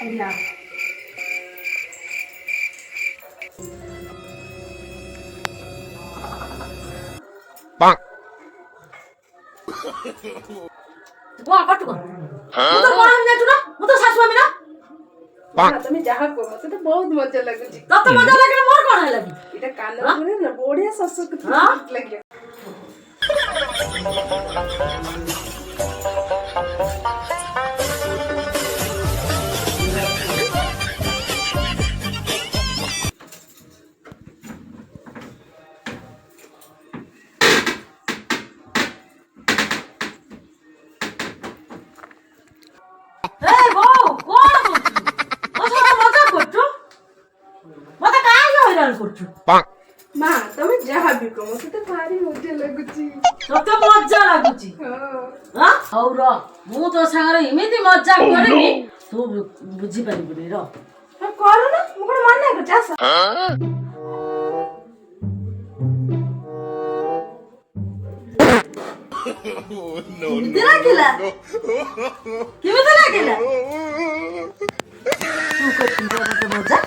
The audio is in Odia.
ଆଜ୍ଞା କଣ କରୁଛୁ କଣ? ମୁଁ ତ କଣ ହେବି ଜାଣିଛୁ ନା? ମୁଁ ତ ଶାଶୁ ହେବି ନା? ମା ତମେ ଯାହା କୁହ ମତେ ତ ବହୁତ ମଜା ଲାଗୁଛି। ତତେ ମଜା ଲାଗିଲେ ମୋର କଣ ହେଲା କି? ଏଇଟା କାନ ପୁଣି ନା ବଢିଆ ଶାଶୁ ହଁ? ଲାଗିବ। ଏ ବୋଉ କଣ କରୁଛୁ? ମୋ ସହିତ ମଜା କରୁଛୁ? ମତେ କାହିଁକି ହଇରାଣ କରୁଛୁ? ମା ତମେ ଯାହା ବି କୁହ ମତେ ତ ଭାରି ମଜା ଲାଗୁଛି। ତତେ ମଜା ଲାଗୁଛି? ହଁ ହଉ ର ମୁଁ ତୋ ସାଙ୍ଗରେ ଏମିତି ମଜା କରିବି ତୁ ବୁଝିପାରିବୁନି ର। କରୁନ ମୁଁ କଣ ମନା କରୁଛି ଆସ। କେମିତି ଲାଗିଲା? କେମିତି ଲାଗିଲା? ତୁ କରୁଛୁ ମଜା?